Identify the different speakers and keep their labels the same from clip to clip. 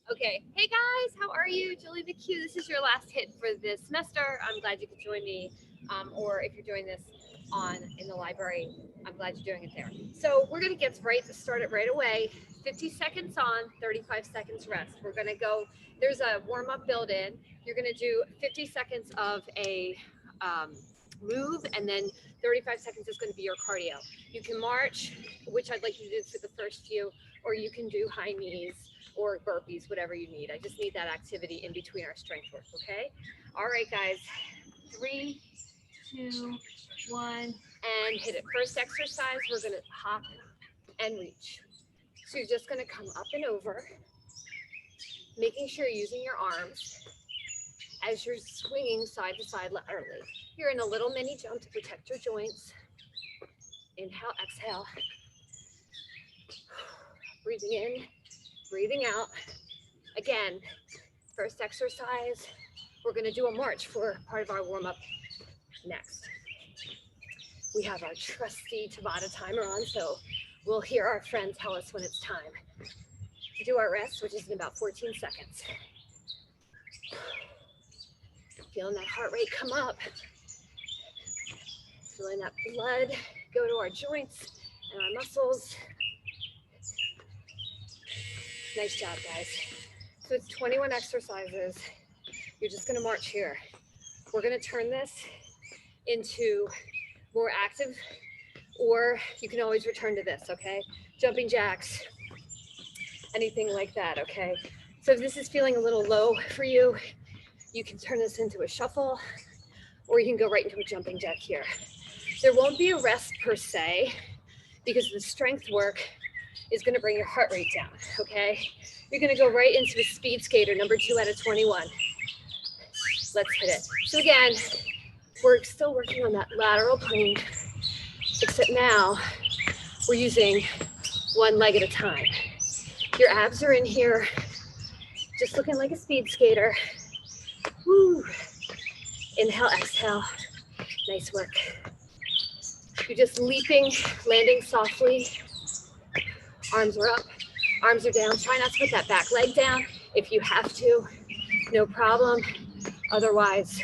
Speaker 1: Okay, hey guys, how are you? Julie McHugh. This is your last hit for this semester. I'm glad you could join me, or if you're doing this on in the library, I'm glad you're doing it there. So we're gonna get right started right away. 50 seconds on, 35 seconds rest. We're gonna go. There's a warm up build in. You're gonna do 50 seconds of a move, and then 35 seconds is going to be your cardio. You can march, which I'd like you to do for the first few, or you can do high knees or burpees, whatever you need. I just need that activity in between our strength work, okay? All right, guys. 3, 2, 1, and hit it. First exercise, we're gonna hop and reach. So you're just gonna come up and over, making sure you're using your arms as you're swinging side to side laterally. You're in a little mini jump to protect your joints. Inhale, exhale. Breathing in, breathing out. Again, first exercise, we're gonna do a march for part of our warm up next. We have our trusty Tabata timer on, so we'll hear our friend tell us when it's time to do our rest, which is in about 14 seconds. Feeling that heart rate come up, feeling that blood go to our joints and our muscles. Nice job, guys. So it's 21 exercises. You're just gonna march here. We're gonna turn this into more active, or you can always return to this, okay? Jumping jacks, anything like that, okay? So if this is feeling a little low for you, you can turn this into a shuffle, or you can go right into a jumping jack here. There won't be a rest per se, because the strength work is gonna bring your heart rate down, okay? You're gonna go right into a speed skater, number 2 out of 21. Let's hit it. So again, we're still working on that lateral plane, except now we're using one leg at a time. Your abs are in here, just looking like a speed skater. Woo. Inhale, exhale. Nice work. You're just leaping, landing softly. Arms are up, arms are down. Try not to put that back leg down. If you have to, no problem. Otherwise,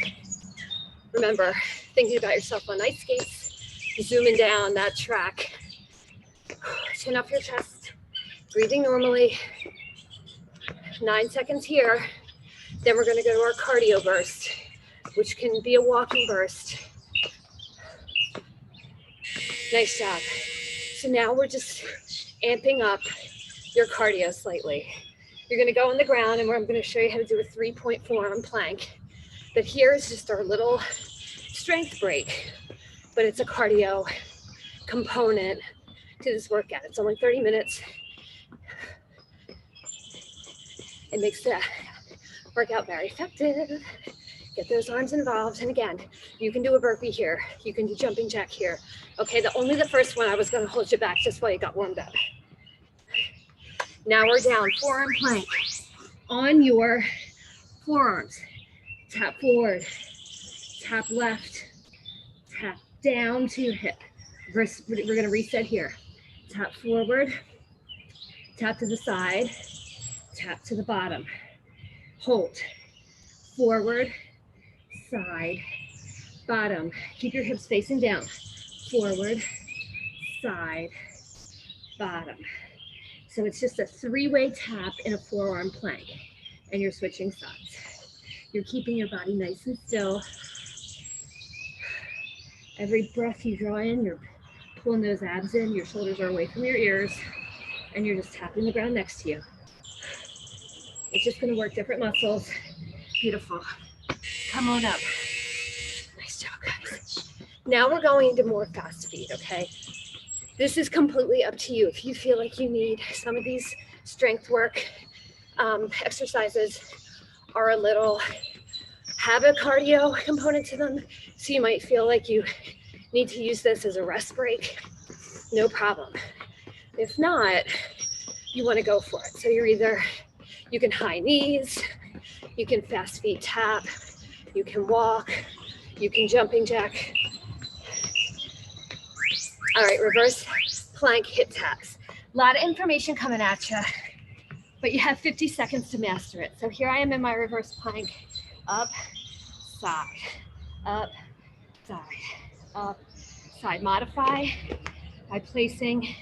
Speaker 1: remember, thinking about yourself on ice skates, zooming down that track. Chin up your chest, breathing normally. 9 seconds here. Then we're gonna go to our cardio burst, which can be a walking burst. Nice job. So now we're just amping up your cardio slightly. You're gonna go on the ground, and I'm gonna show you how to do a 3-point forearm plank. But here is just our little strength break, but it's a cardio component to this workout. It's only 30 minutes. It makes the workout very effective. Get those arms involved. And again, you can do a burpee here. You can do jumping jack here. Okay, only the first one I was gonna hold you back just while you got warmed up. Now we're down, forearm plank. On your forearms, tap forward, tap left, tap down to your hip. We're gonna reset here. Tap forward, tap to the side, tap to the bottom. Hold, forward, side, bottom. Keep your hips facing down. Forward, side, bottom. So it's just a 3-way tap in a forearm plank, and you're switching sides. You're keeping your body nice and still. Every breath you draw in, you're pulling those abs in, your shoulders are away from your ears, and you're just tapping the ground next to you. It's just gonna work different muscles. Beautiful. Come on up. Nice job, guys. Now we're going into more fast speed, okay? This is completely up to you. If you feel like you need some of these strength work exercises are a little, have a cardio component to them, so you might feel like you need to use this as a rest break, no problem. If not, you want to go for it. So you can high knees, you can fast feet tap, you can walk, you can jumping jack. All right, reverse plank hip taps. A lot of information coming at you. but you have 50 seconds to master it. So here I am in my reverse plank, up, side, up, side, up, side. Modify by placing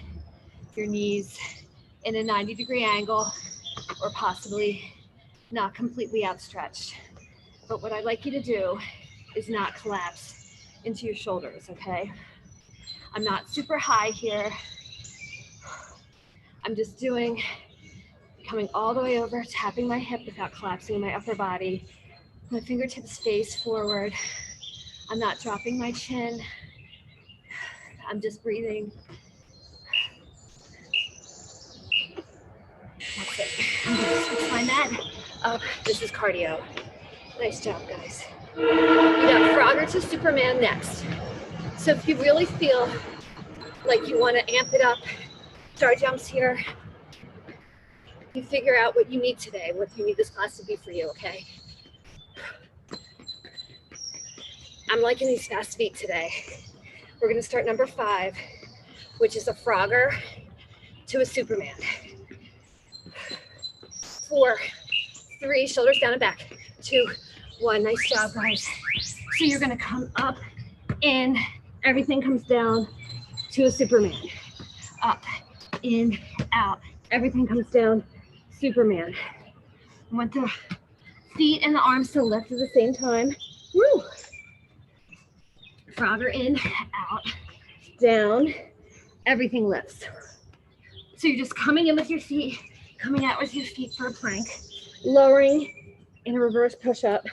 Speaker 1: your knees in a 90-degree angle or possibly not completely outstretched. But what I'd like you to do is not collapse into your shoulders, okay? I'm not super high here. I'm just coming all the way over, tapping my hip without collapsing in my upper body. My fingertips face forward. I'm not dropping my chin. I'm just breathing. That's it. I'm gonna switch my mat up. This is cardio. Nice job, guys. We got Frogger to Superman next. So if you really feel like you want to amp it up, star jumps here, you figure out what you need today, what you need this class to be for you, okay? I'm liking these fast feet today. We're gonna start number 5, which is a Frogger to a Superman. 4, 3, shoulders down and back. 2, 1, nice job, guys. So you're gonna come up, in, everything comes down to a Superman. Up, in, out, everything comes down, Superman. I want the feet and the arms to lift at the same time. Woo! Frogger in, out, down, everything lifts. So you're just coming in with your feet, coming out with your feet for a plank, lowering in a reverse push-up.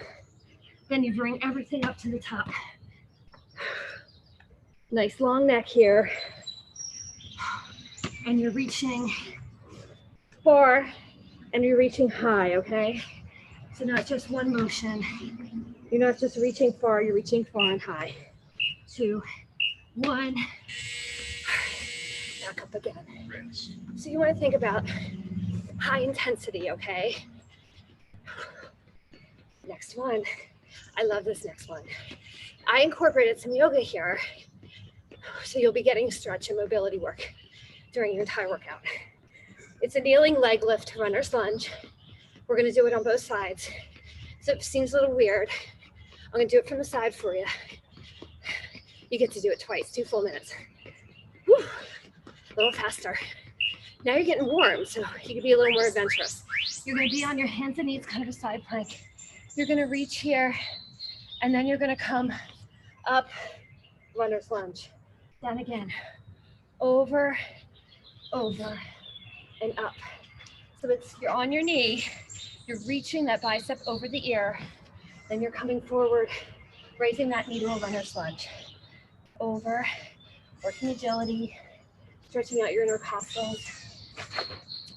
Speaker 1: Then you bring everything up to the top. Nice long neck here. And you're reaching far and you're reaching high, okay? So not just one motion. You're not just reaching far, you're reaching far and high. 2, 1. Back up again. So you want to think about high intensity, okay? Next one. I love this next one. I incorporated some yoga here, so you'll be getting stretch and mobility work during your entire workout. It's a kneeling leg lift, runner's lunge. We're gonna do it on both sides. So if it seems a little weird, I'm gonna do it from the side for you. You get to do it twice, 2 full minutes. Whew. A little faster. Now you're getting warm, so you can be a little more adventurous. You're gonna be on your hands and knees, kind of a side plank. You're gonna reach here, and then you're gonna come up, runner's lunge. Down again, over, over, and up. So you're on your knee, you're reaching that bicep over the ear, then you're coming forward, raising that knee to a runner's lunge. Over, working agility, stretching out your intercostals,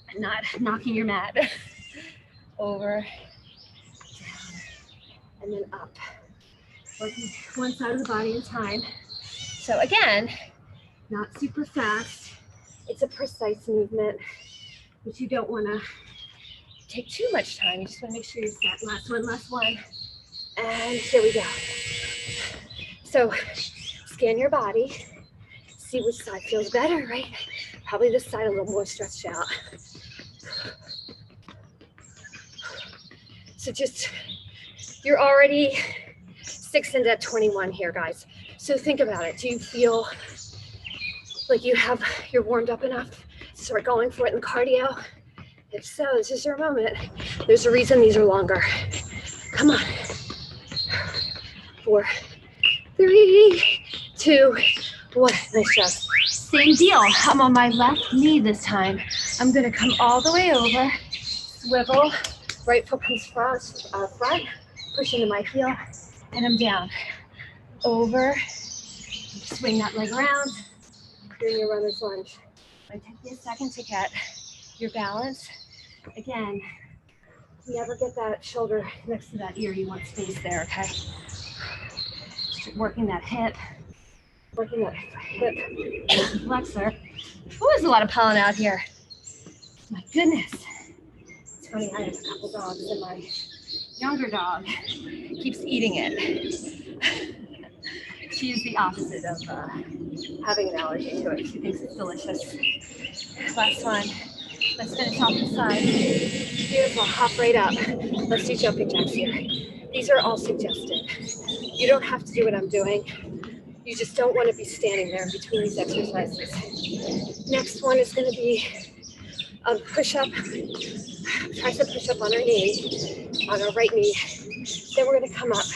Speaker 1: and not knocking your mat. Over, down, and then up. Working one side of the body at a time. So again, not super fast. It's a precise movement, but you don't want to take too much time. You just want to make sure you're set. Last one. And here we go. So scan your body, see which side feels better, right? Probably this side a little more stretched out. So you're already 6 into 21 here, guys. So think about it. Do you feel like you're warmed up enough to start going for it in cardio? If so, this is your moment. There's a reason these are longer. Come on. 4, 3, 2, 1. Nice job. Same deal. I'm on my left knee this time. I'm gonna come all the way over, swivel, right foot comes front, push into my heel, and I'm down. Over, swing that leg around, doing your runner's lunge. It takes me a second to get your balance. Again, never get that shoulder next to that ear. You want space there, okay? Just working that hip flexor. Oh, there's a lot of pollen out here. My goodness. It's funny, I have a couple dogs and my younger dog keeps eating it. She is the opposite of having an allergy to it. She thinks it's delicious. Last one. Let's finish off the side. Beautiful, hop right up. Let's do jumping jacks here. These are all suggested. You don't have to do what I'm doing. You just don't want to be standing there in between these exercises. Next one is going to be a push-up, tricep push-up on our knee, on our right knee. Then we're going to come up,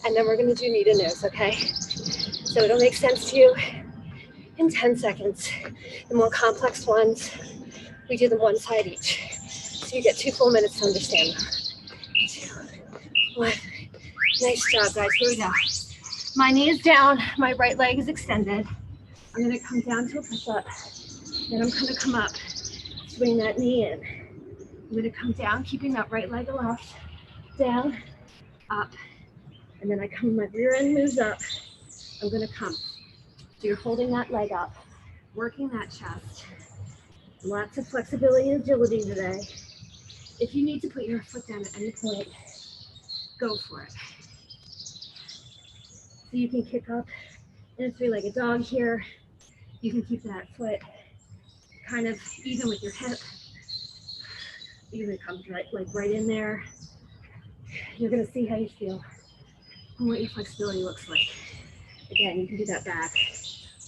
Speaker 1: and then we're going to do knee to nose, okay? So it'll make sense to you in 10 seconds. The more complex ones, we do them one side each. So you get 2 full minutes to understand them. 2, 1. Nice job, guys. Here we go. My knee is down. My right leg is extended. I'm going to come down to a push-up. Then I'm going to come up, swing that knee in. I'm going to come down, keeping that right leg aloft, down, up. And then I come, my rear end moves up. I'm going to come. So you're holding that leg up, working that chest. Lots of flexibility and agility today. If you need to put your foot down at any point, go for it. So you can kick up in a 3-legged dog here. You can keep that foot kind of even with your hip. Even comes right in there. You're gonna see how you feel and what your flexibility looks like. Again, you can do that back,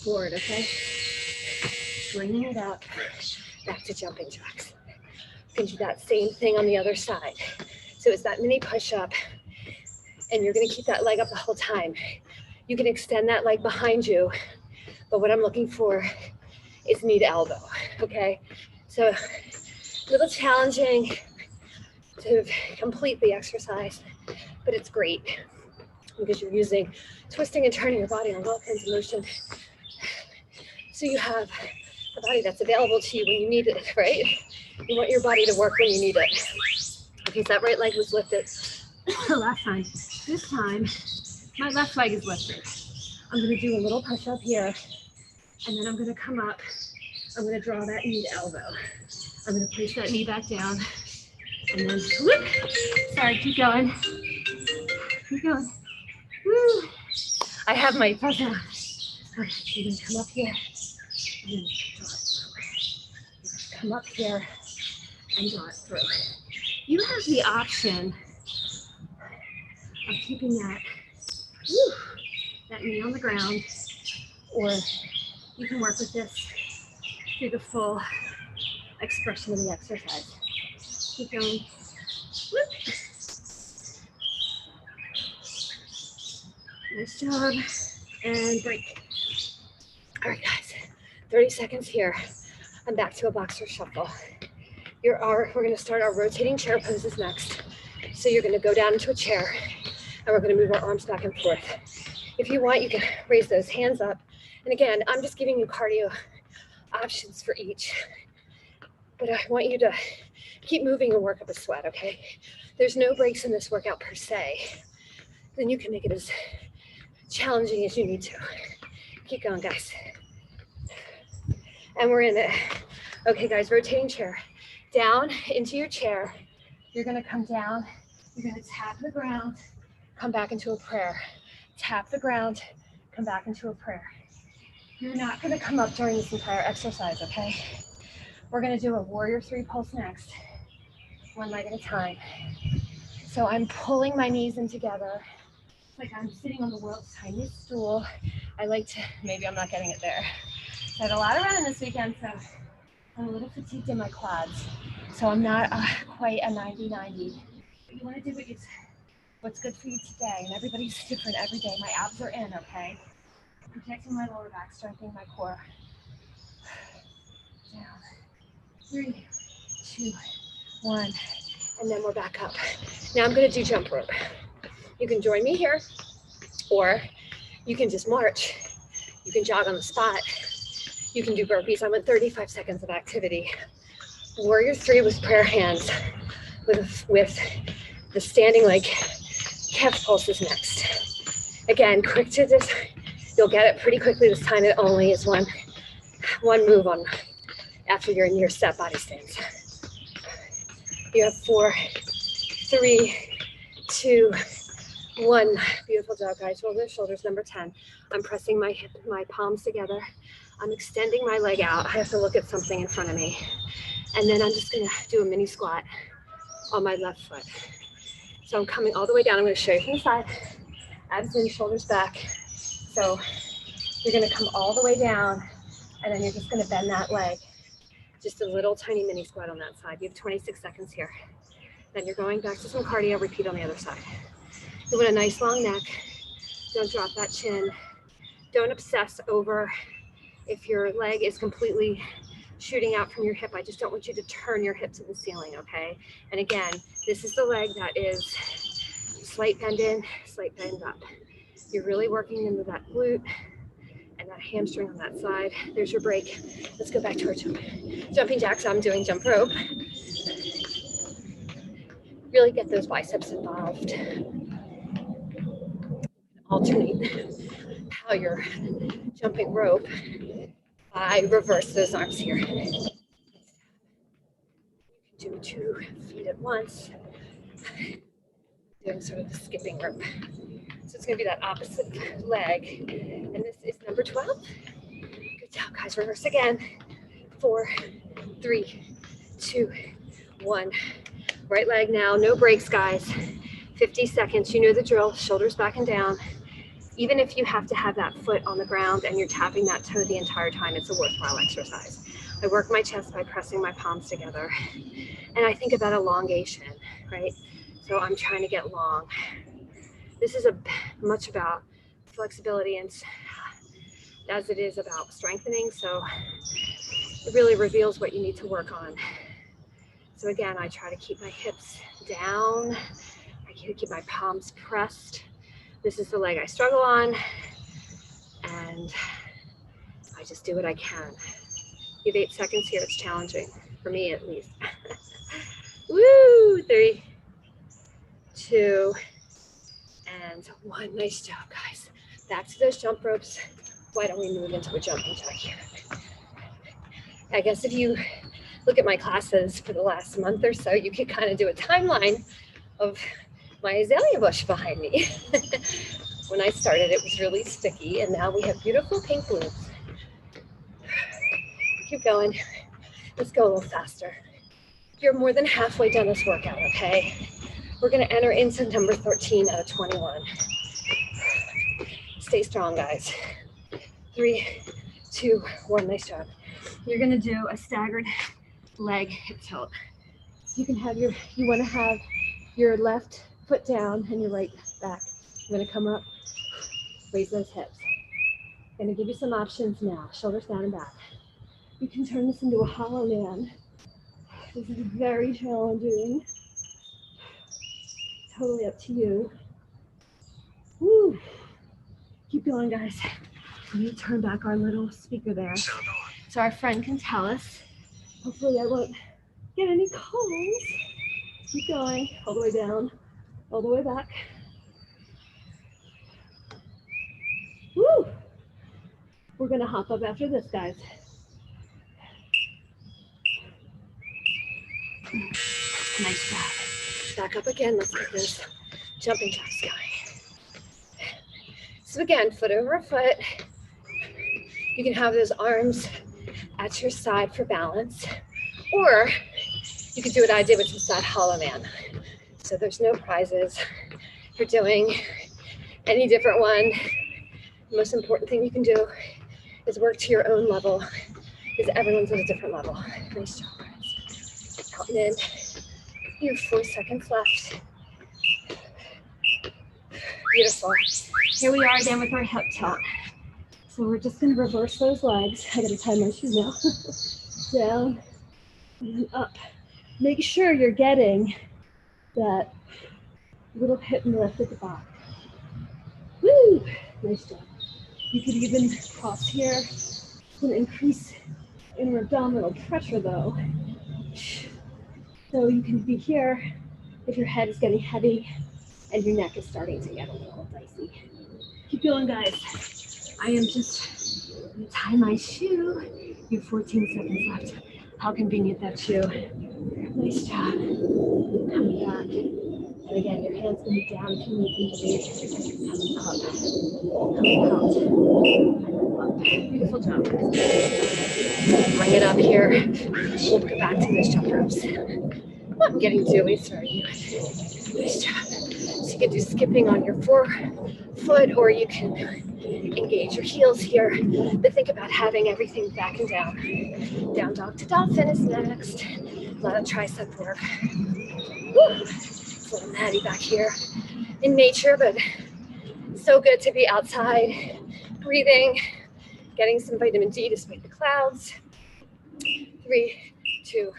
Speaker 1: forward, okay? Bringing it up, back to jumping jacks. You can do that same thing on the other side. So it's that mini push-up, and you're gonna keep that leg up the whole time. You can extend that leg behind you, but what I'm looking for is knee to elbow, okay? So a little challenging to complete the exercise, but it's great because you're using twisting and turning your body on all kinds of motion. So you have a body that's available to you when you need it, right? You want your body to work when you need it. Okay, so that right leg was lifted last time. This time, my left leg is lifted. I'm gonna do a little push-up here, and then I'm gonna come up. I'm gonna draw that knee to elbow. I'm gonna place that knee back down, and then whoop. Sorry, keep going. Keep going. Woo. I have my press on. Okay, you're gonna come up here. And then draw it through. Come up here and draw it through. You have the option of keeping that, that knee on the ground, or you can work with this through the full expression of the exercise. Keep going. Whoop. Nice job. And break. All right, guys. 30 seconds here. I'm back to a boxer shuffle. We're going to start our rotating chair poses next. So you're going to go down into a chair, and we're going to move our arms back and forth. If you want, you can raise those hands up. And again, I'm just giving you cardio options for each. But I want you to keep moving and work up a sweat, okay? There's no breaks in this workout per se. Then you can make it as challenging as you need to. Keep going, guys. And we're in it. Okay, guys, rotating chair. Down into your chair. You're gonna come down. You're gonna tap the ground, come back into a prayer. Tap the ground, come back into a prayer. You're not gonna come up during this entire exercise, okay? We're gonna do a warrior 3 pulse next, one leg at a time. So I'm pulling my knees in together, like I'm sitting on the world's tiniest stool. I like to, maybe I'm not getting it there. I had a lot of running this weekend, so I'm a little fatigued in my quads. So I'm not quite a 90-90. But you wanna do what's good for you today, and everybody's different every day. My abs are in, okay? Protecting my lower back, strengthening my core. Down. 3, 2, 1, and then we're back up. Now I'm gonna do jump rope. You can join me here, or you can just march. You can jog on the spot. You can do burpees. I'm at 35 seconds of activity. Warrior 3 with prayer hands, with the standing leg calf pulses next. Again, quick to this. You'll get it pretty quickly this time. It only is one move on after you're in your set body stance. You have 4, 3, 2, 1. Beautiful job, guys. Roll the shoulders. Number 10. I'm pressing my palms together. I'm extending my leg out. I have to look at something in front of me. And then I'm just gonna do a mini squat on my left foot. So I'm coming all the way down. I'm gonna show you from the side. Abs in, shoulders back. So you're gonna come all the way down, and then you're just gonna bend that leg. Just a little tiny mini squat on that side. You have 26 seconds here. Then you're going back to some cardio, repeat on the other side. You want a nice long neck. Don't drop that chin. Don't obsess over if your leg is completely shooting out from your hip. I just don't want you to turn your hip to the ceiling, okay? And again, this is the leg that is slight bend in, slight bend up. You're really working into that glute and that hamstring on that side. There's your break. Let's go back to our jumping jacks. I'm doing jump rope. Really get those biceps involved. Alternate how you're jumping rope by reverse those arms here. You can do 2 feet at once, doing sort of the skipping rope. So it's going to be that opposite leg. And this is number 12. Good job, guys. Reverse again. 4, 3, 2, 1. Right leg now. No breaks, guys. 50 seconds. You know the drill. Shoulders back and down. Even if you have to have that foot on the ground and you're tapping that toe the entire time, it's a worthwhile exercise. I work my chest by pressing my palms together. And I think about elongation, right? So I'm trying to get long. This is much about flexibility and as it is about strengthening. So it really reveals what you need to work on. So again, I try to keep my hips down. I keep my palms pressed. This is the leg I struggle on. And I just do what I can. You have 8 seconds here. It's challenging, for me at least. Woo! 3, 2, and 1. Nice job, guys. Back to those jump ropes. Why don't we move into a jumping jack here? I guess if you look at my classes for the last month or so, you could kind of do a timeline of my azalea bush behind me. When I started, it was really sticky, and now we have beautiful pink blooms. Keep going. Let's go a little faster. You're more than halfway done this workout, okay? We're gonna enter into number 13 out of 21. Stay strong, guys. 3, 2, 1, nice job. You're gonna do a staggered leg hip tilt. You can have you wanna have your left foot down and your right back. You're gonna come up, raise those hips. I'm gonna give you some options now. Shoulders down and back. You can turn this into a hollow man. This is very challenging. Totally up to you. Woo. Keep going, guys. Let me turn back our little speaker there so our friend can tell us. Hopefully I won't get any calls. Keep going, all the way down, all the way back. Woo! We're gonna hop up after this, guys. Nice job. Back up again. Let's get those jumping jacks going. So again, foot over foot. You can have those arms at your side for balance, or you could do what I did, which is that hollow man. So there's no prizes for doing any different one. The most important thing you can do is work to your own level, because everyone's at a different level. Nice job, guys. Out and in. You have 4 seconds left. Beautiful. Here we are again with our hip tilt. So we're just going to reverse those legs. I got to tie my shoes now. Down and up. Make sure you're getting that little hip lift at the back. Woo! Nice job. You could even cross here. It's going to increase inner abdominal pressure though. So you can be here if your head is getting heavy and your neck is starting to get a little dicey. Keep going, guys. I am just going to tie my shoe. You have 14 seconds left. How convenient that shoe. Nice job. Coming back. And again, your hands can be down if you need them to be. Coming out. Beautiful job. Bring it up here. We'll go back to those jump ropes. I'm getting Julie, sorry. Nice job. So you can do skipping on your forefoot, or you can engage your heels here. But think about having everything back and down. Down dog to dolphin is next. A lot of tricep work. Woo. It's a little natty back here in nature, but so good to be outside, breathing, getting some vitamin D despite the clouds. 3, 2,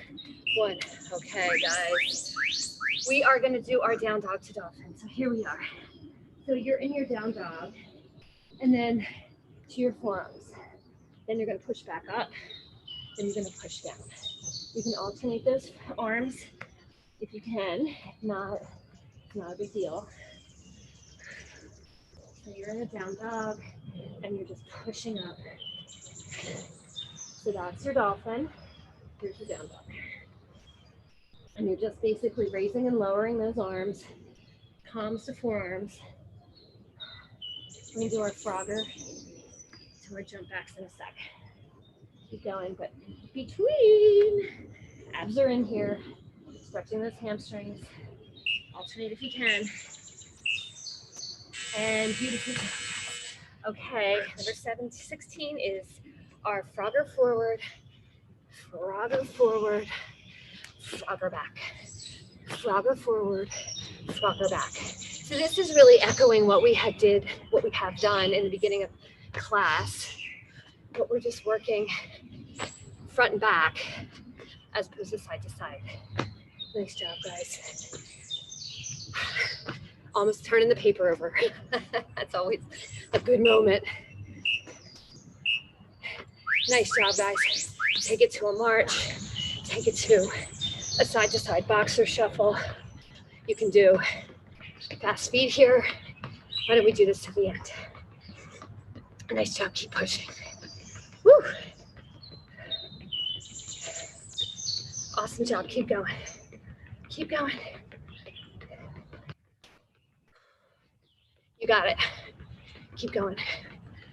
Speaker 1: 1. Okay, guys. We are going to do our down dog to dolphin. So here we are. So you're in your down dog, and then to your forearms. Then you're going to push back up, then you're going to push down. You can alternate those arms if you can. If not, it's not a big deal. So you're in a down dog, and you're just pushing up. So that's your dolphin. Here's your down dog. And you're just basically raising and lowering those arms, palms to forearms. We're going to do our frogger to our jump backs in a sec. Keep going, but between, abs are in here, stretching those hamstrings. Alternate if you can. And beautiful. Okay, number 16 is our frogger forward, frogger forward, frogger back, frogger forward, frogger back. So this is really echoing what we have done in the beginning of class, but we're just working front and back as opposed to side to side. Nice job, guys. Almost turning the paper over. That's always a good moment. Nice job, guys. Take it to a march. Take it to a side to side boxer shuffle. You can do fast feet here. Why don't we do this to the end? Nice job, keep pushing. Woo! Awesome job, keep going. Keep going. You got it. Keep going.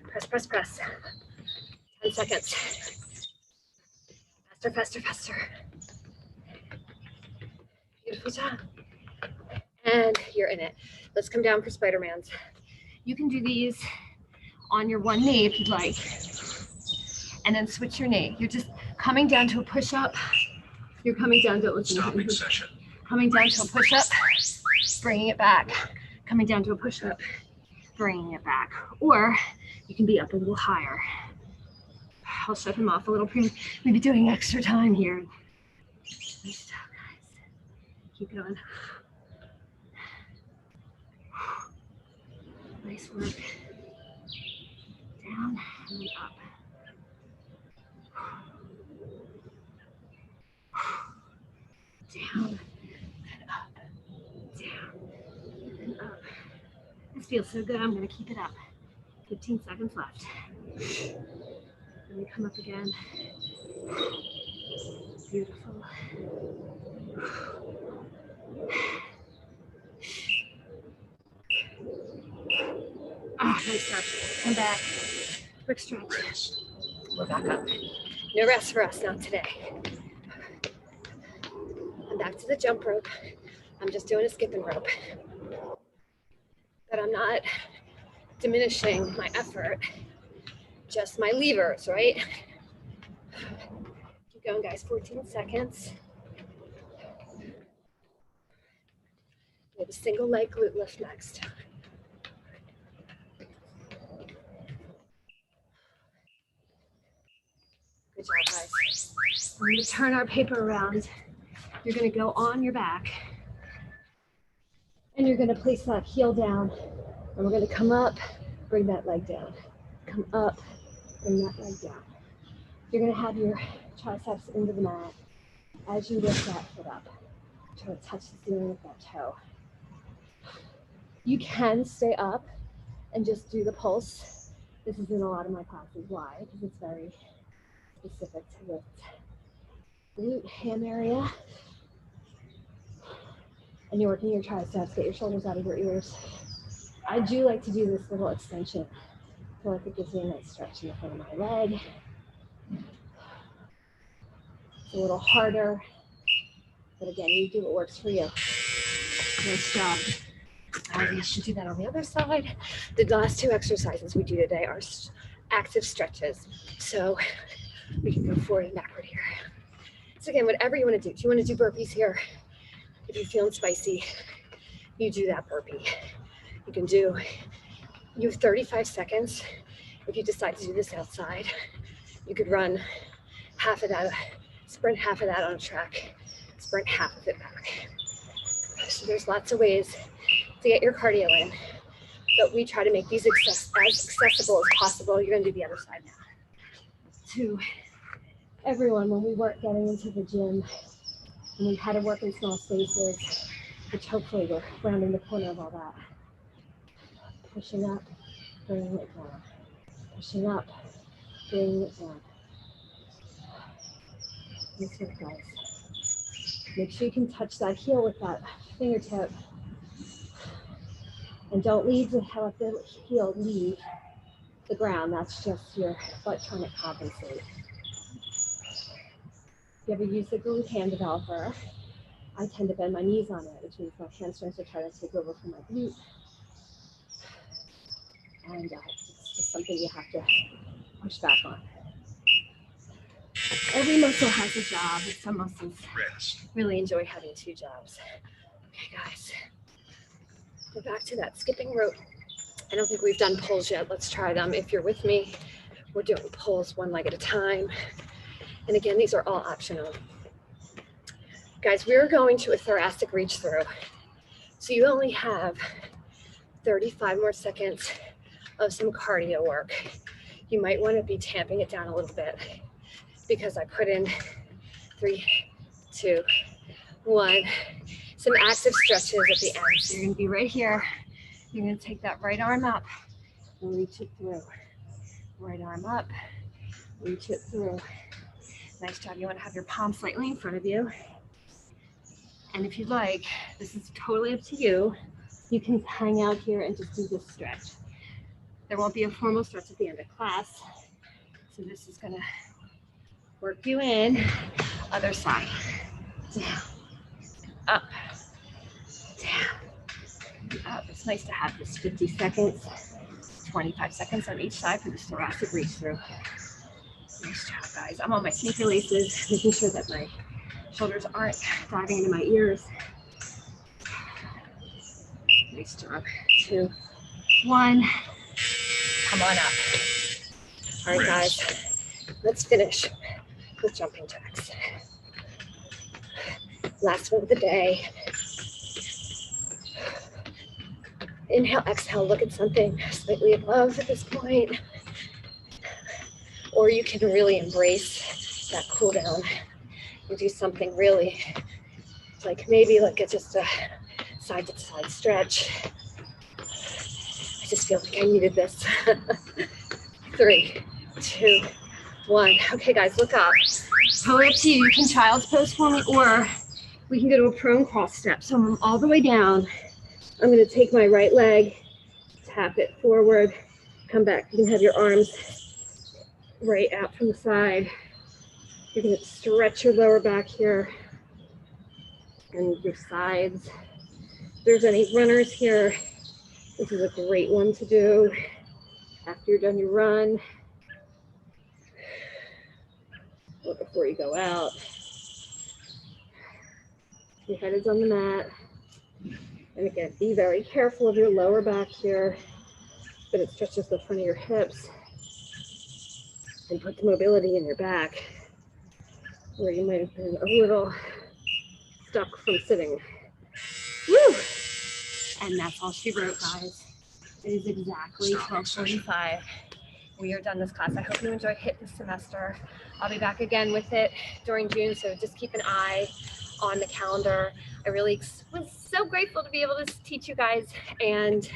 Speaker 1: Press, press, press. 10 seconds. Faster, faster, faster. Beautiful job. And you're in it. Let's come down for Spider-Mans. You can do these on your one knee if you'd like. And then switch your knee. You're just coming down to a push-up. You're coming down to a stopping session. Coming down to a push-up, bringing it back. Coming down to a push-up, bringing it back. Or you can be up a little higher. I'll shut him off a little. Maybe doing extra time here. Nice job, guys. Keep going. Nice work. Down and then up. Down and up. Down and up. This feels so good. I'm going to keep it up. 15 seconds left. Let me come up again. Beautiful. Ah, nice job. Come back. Quick stretch. We're back up. No rest for us, not today. I'm back to the jump rope. I'm just doing a skipping rope. But I'm not diminishing my effort, just my levers, right? Keep going, guys, 14 seconds. We have a single leg glute lift next. Good job, guys. We're going to turn our paper around. You're going to go on your back. And you're going to place that heel down. And we're going to come up, bring that leg down. Come up, bring that leg down. You're going to have your triceps into the mat as you lift that foot up. Try to touch the ceiling with that toe. You can stay up and just do the pulse. This is in a lot of my classes. Why? Because it's very specific to the glute ham area. and you're working your triceps, get your shoulders out of your ears. I do like to do this little extension. I feel like it gives me a nice stretch in the front of my leg. It's a little harder, but again, you do what works for you. Nice job. I should do that on the other side. The last two exercises we do today are active stretches. So we can go forward and backward here. So again, whatever you want to do. If you want to do burpees here, if you're feeling spicy, you do that burpee. You have 35 seconds. If you decide to do this outside, you could run half of that, sprint half of that on a track, sprint half of it back. So there's lots of ways to get your cardio in, but we try to make these as accessible as possible. You're gonna do the other side now. To everyone, when we weren't getting into the gym, and we had to work in small spaces, which hopefully we're rounding the corner of all that. Pushing up, bringing it down. Pushing up, bringing it down. Nice work, guys. Make sure you can touch that heel with that fingertip. And don't let the heel leave the ground. That's just your butt trying to compensate. If you ever use the glute hand developer, I tend to bend my knees on it, which means my hamstrings are trying to take over from my glute. And it's just something you have to push back on. Every muscle has a job, and some muscles really enjoy having two jobs. Okay, guys, we're back to that skipping rope. I don't think we've done pulls yet. Let's try them. If you're with me, we're doing pulls one leg at a time. And again, these are all optional. Guys, we're going to a thoracic reach through. So you only have 35 more seconds of some cardio work. You might want to be tamping it down a little bit because I put in 3, 2, 1. Some active stretches at the end. So you're going to be right here. You're going to take that right arm up and reach it through. Right arm up, reach it through. Nice job. You want to have your palm slightly in front of you. And if you'd like, this is totally up to you. You can hang out here and just do this stretch. There won't be a formal stretch at the end of class. So this is going to work you in. Other side. Down, up, down, up. It's nice to have this 50 seconds, 25 seconds on each side for this thoracic reach through. Nice job, guys. I'm on my sneaker laces, making sure that my shoulders aren't driving into my ears. Nice job. 2, 1. Come on up. All right, guys, let's finish with jumping jacks. Last one of the day. Inhale, exhale, look at something slightly above at this point. Or you can really embrace that cool down and do something really like maybe like it's just a side to side stretch. I just feel like I needed this. 3, 2, 1. Okay, guys, look up. Totally up to you. You can child's pose for me, or we can go to a prone cross step. So I'm all the way down. I'm going to take my right leg, tap it forward, come back. You can have your arms right out from the side. You're going to stretch your lower back here and your sides. If there's any runners here, this is a great one to do after you're done your run or before you go out. Your head is on the mat. And again, be very careful of your lower back here, but it stretches the front of your hips and put the mobility in your back where you might have been a little stuck from sitting. Woo! And that's all she wrote, guys. It is exactly 12:45. We are done this class. I hope you enjoy HIIT this semester. I'll be back again with it during June, so just keep an eye on the calendar. I really was so grateful to be able to teach you guys, and